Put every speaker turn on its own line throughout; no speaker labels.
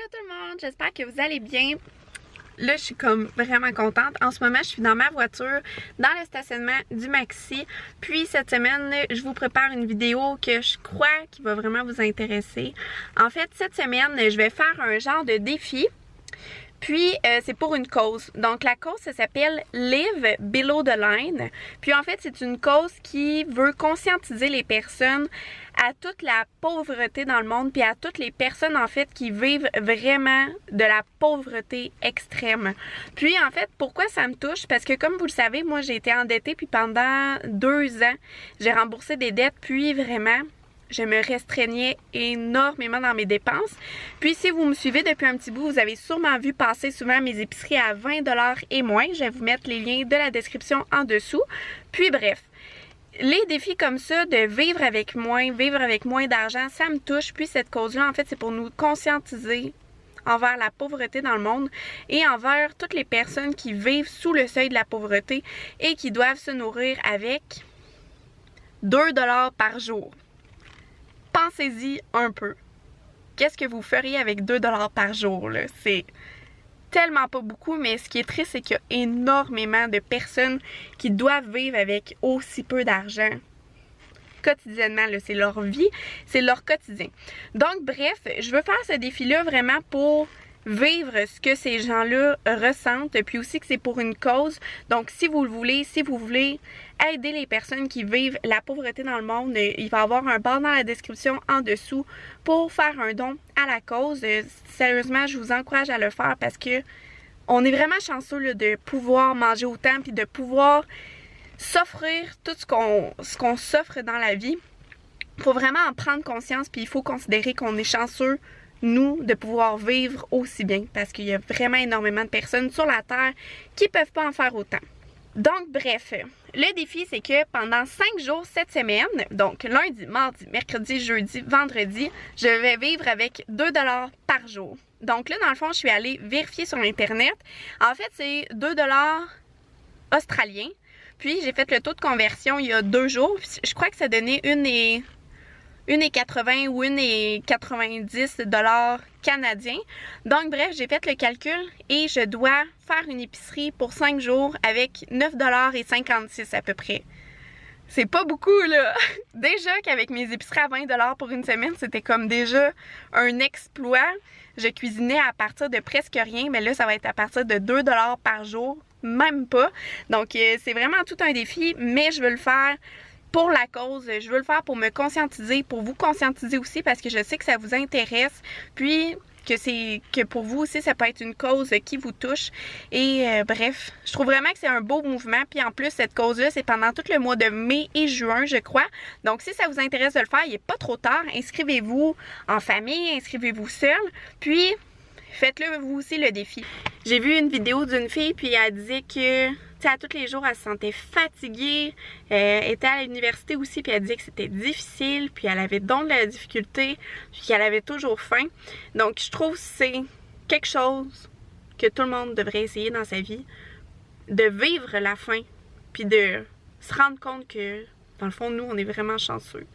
Allô tout le monde, j'espère que vous allez bien. Là, je suis comme vraiment contente. En ce moment, je suis dans ma voiture, dans le stationnement du Maxi. Puis cette semaine, je vous prépare une vidéo que je crois qui va vraiment vous intéresser. En fait, cette semaine, je vais faire un genre de défi. Puis, c'est pour une cause. Donc, la cause, ça s'appelle Live Below the Line. Puis, en fait, c'est une cause qui veut conscientiser les personnes à toute la pauvreté dans le monde, puis à toutes les personnes, en fait, qui vivent vraiment de la pauvreté extrême. Puis, en fait, pourquoi ça me touche? Parce que, comme vous le savez, moi, j'ai été endettée, puis pendant 2 ans, j'ai remboursé des dettes, puis vraiment... je me restreignais énormément dans mes dépenses. Puis si vous me suivez depuis un petit bout, vous avez sûrement vu passer souvent mes épiceries à 20 $ et moins. Je vais vous mettre les liens de la description en dessous. Puis bref, les défis comme ça de vivre avec moins d'argent, ça me touche. Puis cette cause-là, en fait, c'est pour nous conscientiser envers la pauvreté dans le monde et envers toutes les personnes qui vivent sous le seuil de la pauvreté et qui doivent se nourrir avec 2 $ par jour. Pensez-y un peu. Qu'est-ce que vous feriez avec 2 $ par jour, là? C'est tellement pas beaucoup, mais ce qui est triste, c'est qu'il y a énormément de personnes qui doivent vivre avec aussi peu d'argent quotidiennement. C'est leur vie, c'est leur quotidien. Donc, bref, je veux faire ce défi-là vraiment pour vivre ce que ces gens-là ressentent, puis aussi que c'est pour une cause. Donc, si vous le voulez, si vous voulez aider les personnes qui vivent la pauvreté dans le monde, il va y avoir un bar dans la description en dessous pour faire un don à la cause. Sérieusement, je vous encourage à le faire parce que on est vraiment chanceux là, de pouvoir manger autant puis de pouvoir s'offrir tout ce qu'on s'offre dans la vie. Il faut vraiment en prendre conscience puis il faut considérer qu'on est chanceux, nous, de pouvoir vivre aussi bien parce qu'il y a vraiment énormément de personnes sur la Terre qui ne peuvent pas en faire autant. Donc, bref, le défi, c'est que pendant 5 jours cette semaine, donc lundi, mardi, mercredi, jeudi, vendredi, je vais vivre avec 2 $ par jour. Donc là, dans le fond, je suis allée vérifier sur Internet. En fait, c'est 2 $ australiens. Puis, j'ai fait le taux de conversion il y a 2 jours. Je crois que ça donnait 1,80 ou 1,90 $ canadiens. Donc bref, j'ai fait le calcul et je dois faire une épicerie pour 5 jours avec 9,56 $ à peu près. C'est pas beaucoup là! Déjà qu'avec mes épiceries à 20 $ pour une semaine, c'était comme déjà un exploit. Je cuisinais à partir de presque rien, mais là ça va être à partir de 2 $ par jour, même pas. Donc c'est vraiment tout un défi, mais je veux le faire pour la cause, je veux le faire pour me conscientiser, pour vous conscientiser aussi parce que je sais que ça vous intéresse, puis que pour vous aussi ça peut être une cause qui vous touche et bref, je trouve vraiment que c'est un beau mouvement, puis en plus cette cause-là c'est pendant tout le mois de mai et juin je crois, donc si ça vous intéresse de le faire, il n'est pas trop tard, inscrivez-vous en famille, inscrivez-vous seul, puis faites-le vous aussi le défi. J'ai vu une vidéo d'une fille puis elle disait que à tous les jours, elle se sentait fatiguée. Elle était à l'université aussi, puis elle disait que c'était difficile, puis elle avait donc de la difficulté, puis qu'elle avait toujours faim. Donc, je trouve que c'est quelque chose que tout le monde devrait essayer dans sa vie, de vivre la faim, puis de se rendre compte que, dans le fond, nous, on est vraiment chanceux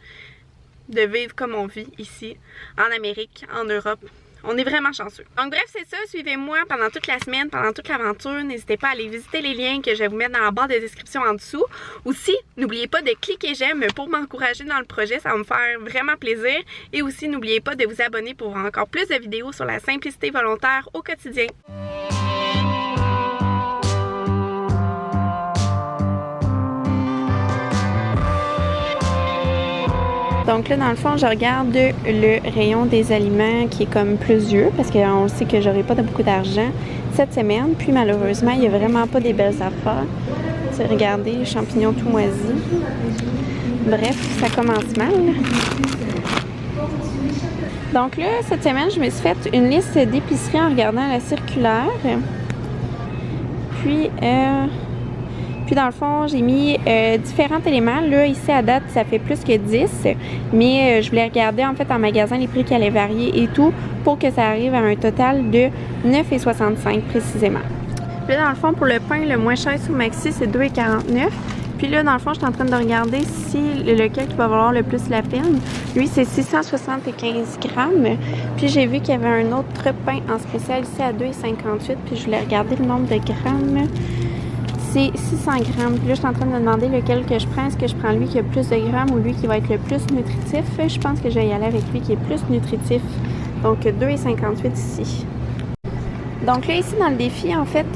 de vivre comme on vit ici, en Amérique, en Europe. On est vraiment chanceux. Donc bref, c'est ça. Suivez-moi pendant toute la semaine, pendant toute l'aventure. N'hésitez pas à aller visiter les liens que je vais vous mettre dans la barre de description en dessous. Aussi, n'oubliez pas de cliquer j'aime pour m'encourager dans le projet. Ça va me faire vraiment plaisir. Et aussi, n'oubliez pas de vous abonner pour voir encore plus de vidéos sur la simplicité volontaire au quotidien. Donc là, dans le fond, je regarde le rayon des aliments qui est comme plus vieux parce qu'on sait que j'aurai pas beaucoup d'argent cette semaine. Puis malheureusement, il n'y a vraiment pas des belles affaires. Regardez, les champignons tout moisis. Bref, ça commence mal. Donc là, cette semaine, je me suis fait une liste d'épiceries en regardant la circulaire. Puis dans le fond, j'ai mis différents éléments. Là, ici à date, ça fait plus que 10. Mais je voulais regarder en fait en magasin les prix qui allaient varier et tout pour que ça arrive à un total de 9,65 précisément. Là, dans le fond, pour le pain, le moins cher sous Maxi, c'est 2,49. Puis là, dans le fond, je suis en train de regarder si lequel qui va valoir le plus la peine. Lui, c'est 675 grammes. Puis j'ai vu qu'il y avait un autre pain en spécial ici à 2,58. Puis je voulais regarder le nombre de grammes. C'est 600 grammes. Puis là, je suis en train de me demander lequel que je prends. Est-ce que je prends lui qui a plus de grammes ou lui qui va être le plus nutritif? Je pense que je vais y aller avec lui qui est plus nutritif. Donc 2,58 ici. Donc là, ici, dans le défi, en fait,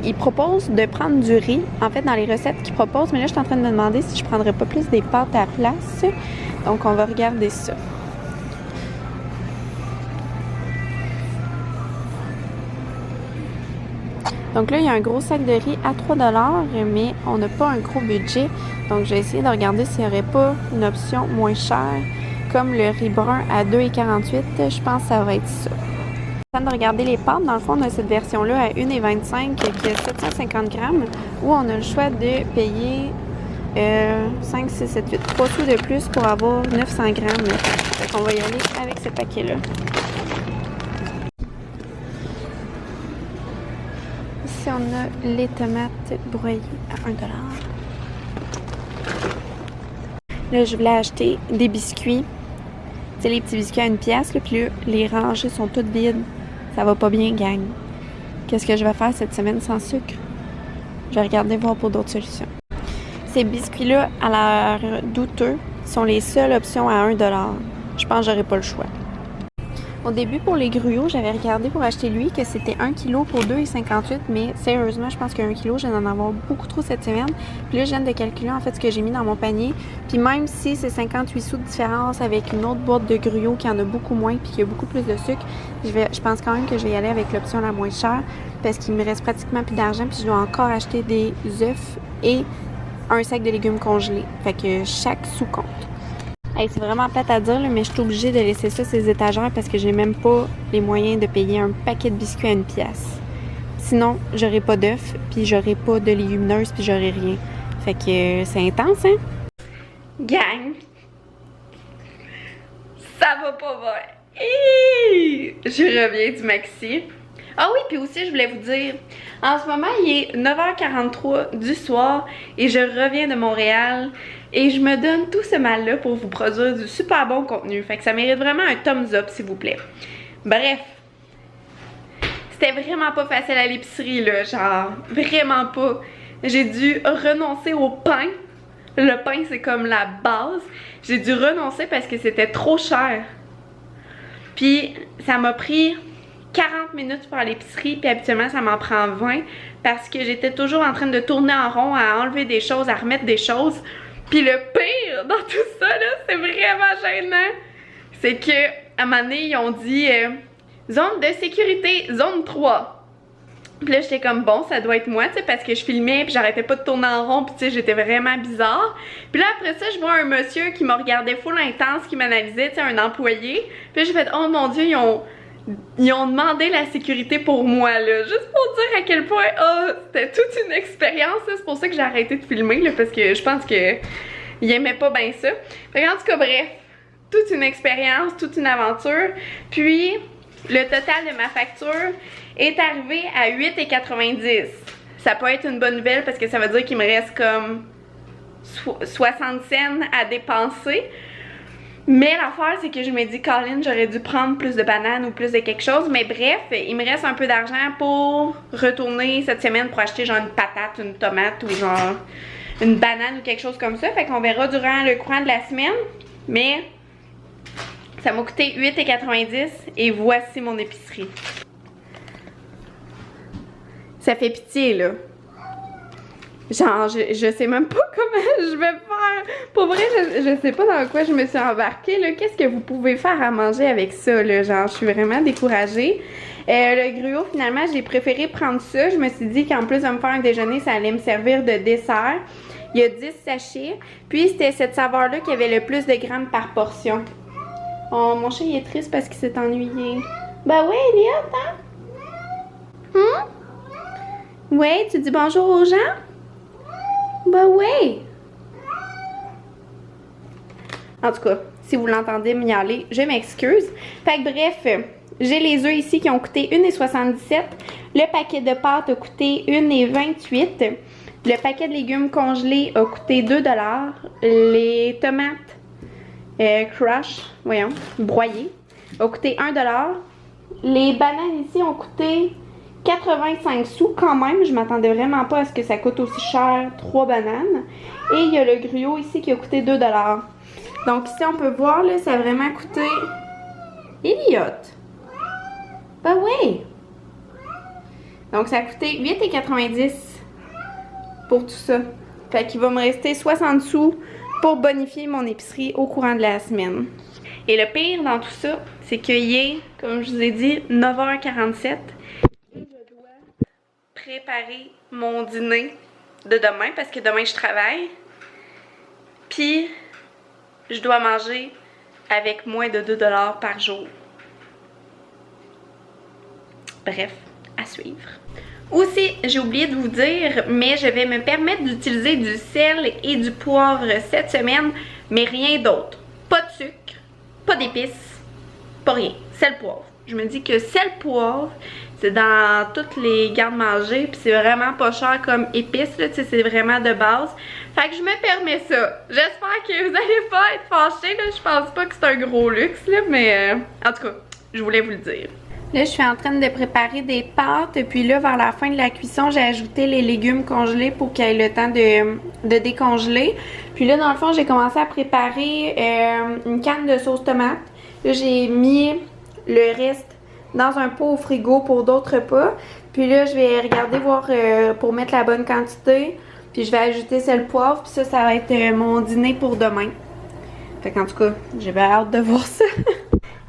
ils proposent de prendre du riz, en fait, dans les recettes qu'ils proposent. Mais là, je suis en train de me demander si je prendrais pas plus des pâtes à la place. Donc, on va regarder ça. Donc là, il y a un gros sac de riz à 3 $, mais on n'a pas un gros budget. Donc, je vais essayer de regarder s'il n'y aurait pas une option moins chère, comme le riz brun à 2,48 $. Je pense que ça va être ça. En train de regarder les pâtes, dans le fond, on a cette version-là à 1,25 $ qui a 750 grammes, où on a le choix de payer 5, 6, 7, 8, 3 sous de plus pour avoir 900 grammes. Donc, on va y aller avec ce paquet-là. Ici, on a les tomates broyées à 1 $. Là, je voulais acheter des biscuits. C'est les petits biscuits à 1 pièce, puis là, les rangées sont toutes vides. Ça va pas bien, gang. Qu'est-ce que je vais faire cette semaine sans sucre? Je vais regarder voir pour d'autres solutions. Ces biscuits-là, à l'air douteux, sont les seules options à 1 $. Je pense que j'aurai pas le choix. Au début, pour les gruots, j'avais regardé pour acheter lui que c'était 1 kg pour 2,58 $, mais sérieusement, je pense qu'un kilo, je viens d'en avoir beaucoup trop cette semaine. Puis là, je viens de calculer en fait ce que j'ai mis dans mon panier. Puis même si c'est 58 sous de différence avec une autre boîte de gruots qui en a beaucoup moins puis qui a beaucoup plus de sucre, je pense quand même que je vais y aller avec l'option la moins chère parce qu'il me reste pratiquement plus d'argent puis je dois encore acheter des œufs et un sac de légumes congelés. Fait que chaque sou compte. Hey, c'est vraiment plate à dire, là, mais je suis obligée de laisser ça ces étagères parce que j'ai même pas les moyens de payer un paquet de biscuits à 1 pièce. Sinon, j'aurais pas d'œufs, puis j'aurais pas de légumineuses, puis j'aurais rien. Fait que c'est intense, hein? Gang! Ça va pas bien! Je reviens du maxi. Ah oui, puis aussi, je voulais vous dire, en ce moment, il est 9h43 du soir et je reviens de Montréal et je me donne tout ce mal-là pour vous produire du super bon contenu. Fait que ça mérite vraiment un thumbs up, s'il vous plaît. Bref, c'était vraiment pas facile à l'épicerie, là, genre, vraiment pas. J'ai dû renoncer au pain. Le pain, c'est comme la base. J'ai dû renoncer parce que c'était trop cher. Puis, ça m'a pris 40 minutes pour aller à l'épicerie, puis habituellement ça m'en prend 20 parce que j'étais toujours en train de tourner en rond, à enlever des choses, à remettre des choses. Puis le pire dans tout ça, là, c'est vraiment gênant, c'est que à un moment donné, ils ont dit zone de sécurité, zone 3. Puis là, j'étais comme bon, ça doit être moi, tu sais, parce que je filmais, puis j'arrêtais pas de tourner en rond, puis tu sais, j'étais vraiment bizarre. Puis là, après ça, je vois un monsieur qui me regardait full intense, qui m'analysait, tu sais, un employé. Puis là, j'ai fait, oh mon Dieu, ils ont demandé la sécurité pour moi, là. Juste pour dire à quel point, oh, c'était toute une expérience. C'est pour ça que j'ai arrêté de filmer, là, parce que je pense que ils aimaient pas bien ça. Fait en tout cas, bref, toute une expérience, toute une aventure. Puis, le total de ma facture est arrivé à 8,90 $. Ça peut être une bonne nouvelle parce que ça veut dire qu'il me reste comme 60 cents à dépenser. Mais l'affaire, c'est que je me dis, Colin, j'aurais dû prendre plus de bananes ou plus de quelque chose. Mais bref, il me reste un peu d'argent pour retourner cette semaine pour acheter genre une patate, une tomate ou genre une banane ou quelque chose comme ça. Fait qu'on verra durant le courant de la semaine. Mais ça m'a coûté 8,90 $ et voici mon épicerie. Ça fait pitié, là. Genre, je sais même pas comment je vais faire. Pour vrai, je sais pas dans quoi je me suis embarquée, là. Qu'est-ce que vous pouvez faire à manger avec ça, là? Genre, je suis vraiment découragée. Le gruau, finalement, j'ai préféré prendre ça. Je me suis dit qu'en plus de me faire un déjeuner, ça allait me servir de dessert. Il y a 10 sachets. Puis, c'était cette saveur-là qui avait le plus de grammes par portion. Oh, mon chat, il est triste parce qu'il s'est ennuyé. Ben ouais, il est hot, hein? Ouais, tu dis bonjour aux gens? Ben ouais! En tout cas, si vous l'entendez miauler, je m'excuse. Fait que bref, j'ai les œufs ici qui ont coûté 1,77 $. Le paquet de pâtes a coûté 1,28 $. Le paquet de légumes congelés a coûté 2 $. Les tomates crush, voyons, broyées, a coûté 1 $. Les bananes ici ont coûté 85 sous quand même. Je m'attendais vraiment pas à ce que ça coûte aussi cher, 3 bananes. Et il y a le gruau ici qui a coûté 2 $. Donc ici on peut voir, là, ça a vraiment coûté... Elliot! Ben oui! Donc ça a coûté 8,90 pour tout ça. Fait qu'il va me rester 60 sous pour bonifier mon épicerie au courant de la semaine. Et le pire dans tout ça, c'est qu'il est, comme je vous ai dit, 9h47 et je dois préparer mon dîner de demain parce que demain je travaille. Puis je dois manger avec moins de 2 $ par jour. Bref, à suivre. Aussi, j'ai oublié de vous dire, mais je vais me permettre d'utiliser du sel et du poivre cette semaine, mais rien d'autre. Pas de sucre, pas d'épices, pas rien. Sel, poivre. Je me dis que sel, poivre, c'est dans toutes les garde-manger, puis c'est vraiment pas cher comme épices, là, tu sais, c'est vraiment de base. Fait que je me permets ça. J'espère que vous allez pas être fâchés, là. Je pense pas que c'est un gros luxe, là, mais en tout cas, je voulais vous le dire. Là, je suis en train de préparer des pâtes, puis là, vers la fin de la cuisson, j'ai ajouté les légumes congelés pour qu'il y ait le temps de décongeler. Puis là, dans le fond, j'ai commencé à préparer une canne de sauce tomate. Là, j'ai mis le reste dans un pot au frigo pour d'autres repas. Puis là, je vais regarder voir pour mettre la bonne quantité. Puis je vais ajouter sel, poivre, puis ça va être mon dîner pour demain. Fait qu'en tout cas, j'ai bien hâte de voir ça.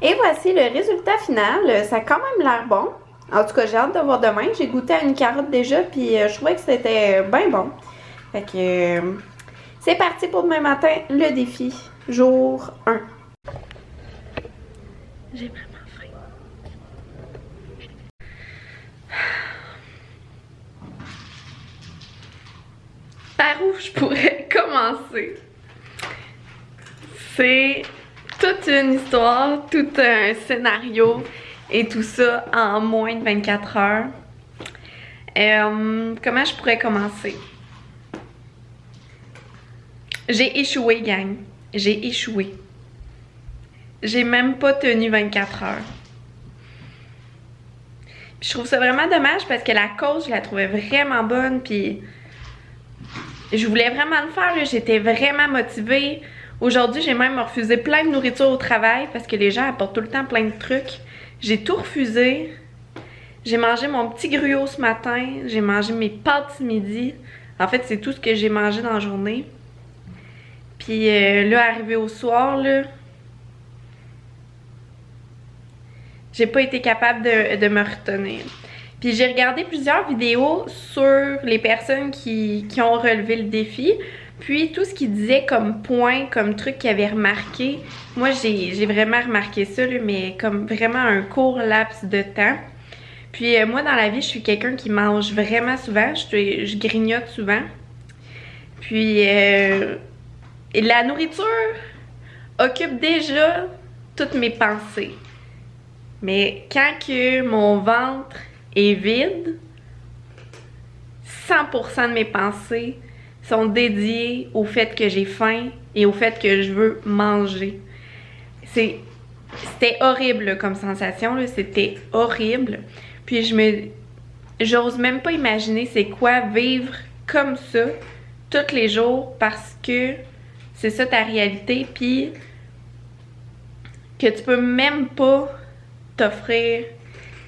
Et voici le résultat final. Ça a quand même l'air bon. En tout cas, j'ai hâte de voir demain. J'ai goûté à une carotte déjà, puis je trouvais que c'était bien bon. Fait que c'est parti pour demain matin, le défi, jour 1. J'ai vraiment faim. Par où je pourrais commencer? C'est toute une histoire, tout un scénario et tout ça en moins de 24 heures. Comment je pourrais commencer? J'ai échoué, gang. J'ai échoué. J'ai même pas tenu 24 heures. Puis je trouve ça vraiment dommage parce que la cause, je la trouvais vraiment bonne. Puis je voulais vraiment le faire. J'étais vraiment motivée. Aujourd'hui, j'ai même refusé plein de nourriture au travail parce que les gens apportent tout le temps plein de trucs. J'ai tout refusé. J'ai mangé mon petit gruau ce matin. J'ai mangé mes pâtes ce midi. En fait, c'est tout ce que j'ai mangé dans la journée. Puis là, arrivé au soir, là, j'ai pas été capable de me retenir. Puis j'ai regardé plusieurs vidéos sur les personnes qui ont relevé le défi. Puis tout ce qu'ils disaient comme point, comme truc qu'ils avaient remarqué, moi j'ai vraiment remarqué ça, là, mais comme vraiment un court laps de temps. Puis moi dans la vie, je suis quelqu'un qui mange vraiment souvent, je grignote souvent. Puis la nourriture occupe déjà toutes mes pensées. Mais quand que mon ventre est vide, 100% de mes pensées sont dédiées au fait que j'ai faim et au fait que je veux manger. C'était horrible là, comme sensation, c'était horrible. Puis j'ose même pas imaginer c'est quoi vivre comme ça tous les jours parce que c'est ça ta réalité, puis que tu peux même pas t'offrir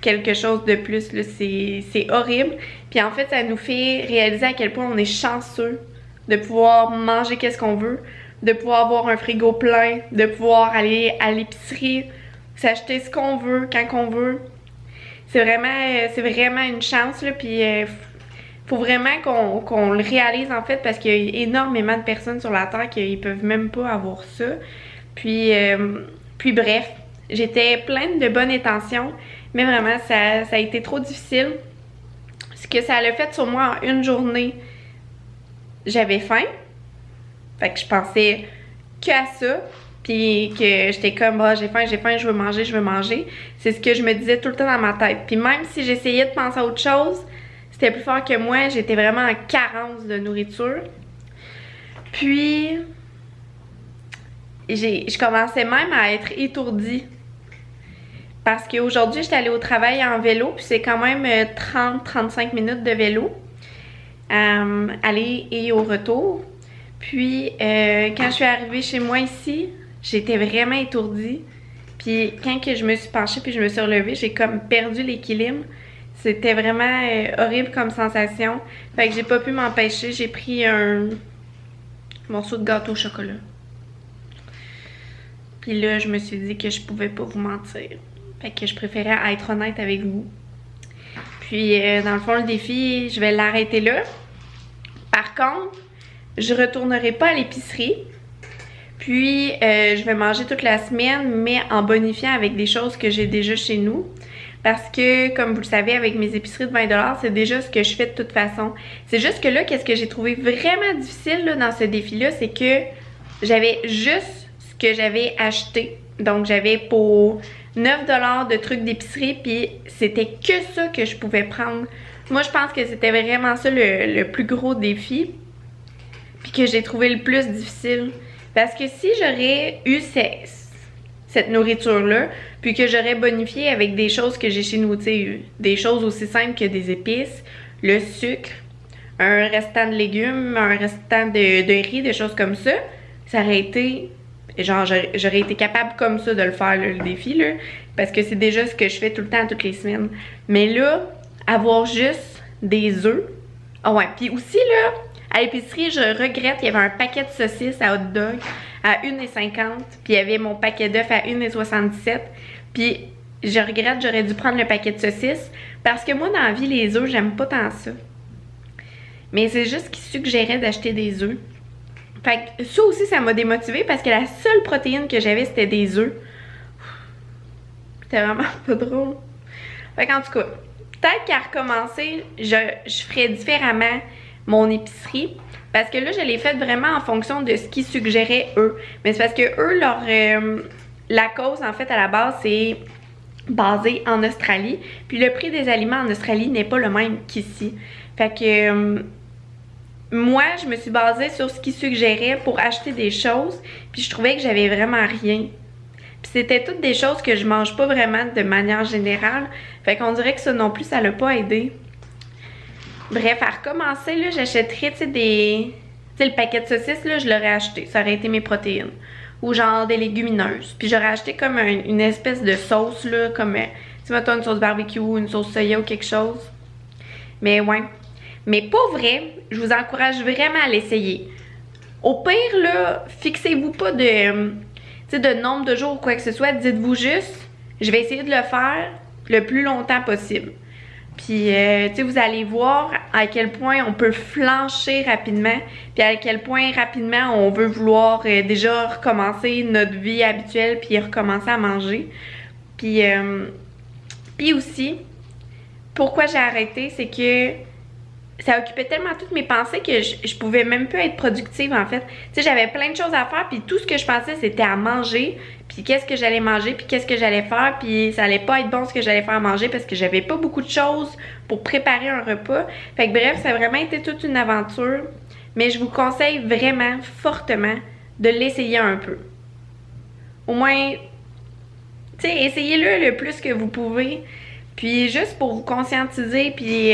quelque chose de plus, là, c'est horrible. Puis en fait, ça nous fait réaliser à quel point on est chanceux de pouvoir manger qu'est-ce qu'on veut, de pouvoir avoir un frigo plein, de pouvoir aller à l'épicerie, s'acheter ce qu'on veut, quand qu'on veut. C'est vraiment une chance, là, puis faut vraiment qu'on le réalise en fait, parce qu'il y a énormément de personnes sur la terre qui peuvent même pas avoir ça. Puis bref, j'étais pleine de bonnes intentions, mais vraiment ça a été trop difficile. Ce que ça a fait sur moi en une journée, j'avais faim, fait que je pensais que à ça, puis que j'étais comme bah, j'ai faim, je veux manger. C'est ce que je me disais tout le temps dans ma tête. Puis même si j'essayais de penser à autre chose, C'était plus fort que moi, j'étais vraiment en carence de nourriture. Puis, je commençais même à être étourdie. Parce qu'aujourd'hui, j'étais allée au travail en vélo, puis c'est quand même 30-35 minutes de vélo. Aller et au retour. Puis, quand je suis arrivée chez moi ici, j'étais vraiment étourdie. Puis, quand que je me suis penchée puis je me suis relevée, j'ai comme perdu l'équilibre. C'était vraiment horrible comme sensation. Fait que j'ai pas pu m'empêcher. J'ai pris un morceau de gâteau au chocolat. Puis là, je me suis dit que je pouvais pas vous mentir. Fait que je préférais être honnête avec vous. Puis, dans le fond, le défi, je vais l'arrêter là. Par contre, je retournerai pas à l'épicerie. Puis, je vais manger toute la semaine, mais en bonifiant avec des choses que j'ai déjà chez nous. Parce que, comme vous le savez, avec mes épiceries de 20$, c'est déjà ce que je fais de toute façon. C'est juste que là, qu'est-ce que j'ai trouvé vraiment difficile là, dans ce défi-là, c'est que j'avais juste ce que j'avais acheté. Donc, j'avais pour 9$ de trucs d'épicerie, puis c'était que ça que je pouvais prendre. Moi, je pense que c'était vraiment ça le plus gros défi, puis que j'ai trouvé le plus difficile. Parce que si j'aurais eu cette nourriture-là, puis que j'aurais bonifié avec des choses que j'ai chez nous, tu sais, des choses aussi simples que des épices, le sucre, un restant de légumes, un restant de riz, des choses comme ça, ça aurait été... Genre, j'aurais été capable comme ça de le faire, là, le défi, là, parce que c'est déjà ce que je fais tout le temps, toutes les semaines. Mais là, avoir juste des œufs... Ah ouais, puis aussi, là, à l'épicerie, je regrette, il y avait un paquet de saucisses à hot dog à 1,50$, puis il y avait mon paquet d'œufs à 1,77$, puis je regrette, j'aurais dû prendre le paquet de saucisses, parce que moi, dans la vie, les œufs, j'aime pas tant ça. Mais c'est juste qu'il suggérait d'acheter des œufs. Fait que ça aussi, ça m'a démotivée parce que la seule protéine que j'avais, c'était des œufs. C'était vraiment pas drôle. Fait qu'en tout cas, peut-être qu'à recommencer, je ferais différemment mon épicerie. Parce que là, je l'ai faite vraiment en fonction de ce qu'ils suggéraient eux. Mais c'est parce que eux, la cause, en fait, à la base, c'est basé en Australie. Puis le prix des aliments en Australie n'est pas le même qu'ici. Fait que... moi, je me suis basée sur ce qu'ils suggéraient pour acheter des choses, puis je trouvais que j'avais vraiment rien. Puis c'était toutes des choses que je mange pas vraiment de manière générale, fait qu'on dirait que ça non plus, ça l'a pas aidé. Bref, à recommencer, là, j'achèterais, tu sais, tu sais, le paquet de saucisses, là, je l'aurais acheté, ça aurait été mes protéines. Ou genre des légumineuses. Puis j'aurais acheté comme une espèce de sauce, là, comme, tu sais, mettons une sauce barbecue, une sauce soya ou quelque chose. Mais ouais. Mais pour vrai, je vous encourage vraiment à l'essayer. Au pire, là, fixez-vous pas de nombre de jours ou quoi que ce soit. Dites-vous juste, je vais essayer de le faire le plus longtemps possible. Puis, tu sais, vous allez voir à quel point on peut flancher rapidement. Puis à quel point rapidement on veut vouloir déjà recommencer notre vie habituelle puis recommencer à manger. Puis aussi, pourquoi j'ai arrêté, c'est que ça occupait tellement toutes mes pensées que je pouvais même plus être productive, en fait. Tu sais, j'avais plein de choses à faire, puis tout ce que je pensais, c'était à manger, puis qu'est-ce que j'allais manger, puis qu'est-ce que j'allais faire, puis ça allait pas être bon ce que j'allais faire à manger parce que j'avais pas beaucoup de choses pour préparer un repas. Fait que bref, ça a vraiment été toute une aventure, mais je vous conseille vraiment, fortement, de l'essayer un peu. Au moins, tu sais, essayez-le le plus que vous pouvez. Puis juste pour vous conscientiser, puis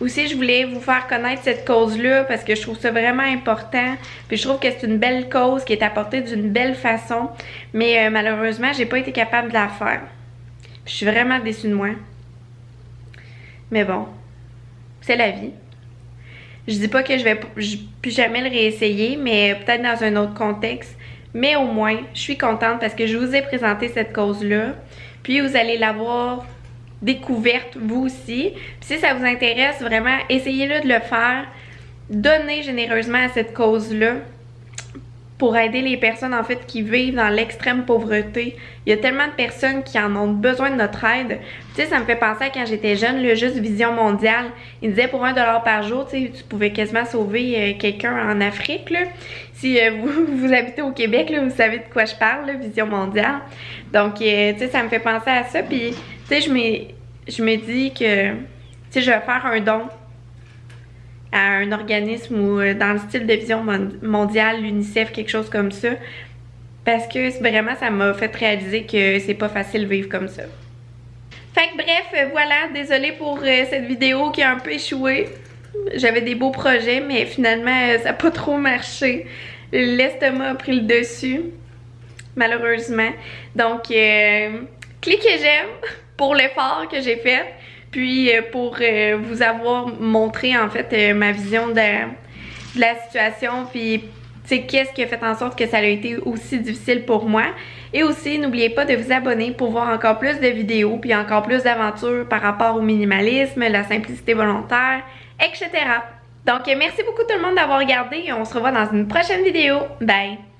aussi je voulais vous faire connaître cette cause-là parce que je trouve ça vraiment important. Puis je trouve que c'est une belle cause qui est apportée d'une belle façon. Mais malheureusement, j'ai pas été capable de la faire. Puis je suis vraiment déçue de moi. Mais bon, c'est la vie. Je dis pas que je vais plus jamais le réessayer, mais peut-être dans un autre contexte. Mais au moins, je suis contente parce que je vous ai présenté cette cause-là. Puis vous allez l'avoir découverte vous aussi. Puis si ça vous intéresse, vraiment, essayez-le de le faire. Donnez généreusement à cette cause-là pour aider les personnes en fait qui vivent dans l'extrême pauvreté. Il y a tellement de personnes qui en ont besoin de notre aide. Tu sais, ça me fait penser à quand j'étais jeune, là, juste Vision Mondiale. Ils disaient pour 1$ par jour, tu sais, tu pouvais quasiment sauver quelqu'un en Afrique, là. Si vous habitez au Québec, là, vous savez de quoi je parle, là, Vision Mondiale. Donc, tu sais, ça me fait penser à ça. Puis, tu sais, je me dis que, tu sais, je vais faire un don à un organisme ou dans le style de vision mondiale, l'UNICEF, quelque chose comme ça. Parce que vraiment, ça m'a fait réaliser que c'est pas facile de vivre comme ça. Fait que bref, voilà, désolée pour cette vidéo qui a un peu échoué. J'avais des beaux projets, mais finalement, ça n'a pas trop marché. L'estomac a pris le dessus, malheureusement. Donc, cliquez j'aime pour l'effort que j'ai fait. Puis pour vous avoir montré en fait ma vision de la situation, puis tu sais qu'est-ce qui a fait en sorte que ça a été aussi difficile pour moi. Et aussi, n'oubliez pas de vous abonner pour voir encore plus de vidéos, puis encore plus d'aventures par rapport au minimalisme, la simplicité volontaire, etc. Donc merci beaucoup tout le monde d'avoir regardé et on se revoit dans une prochaine vidéo. Bye!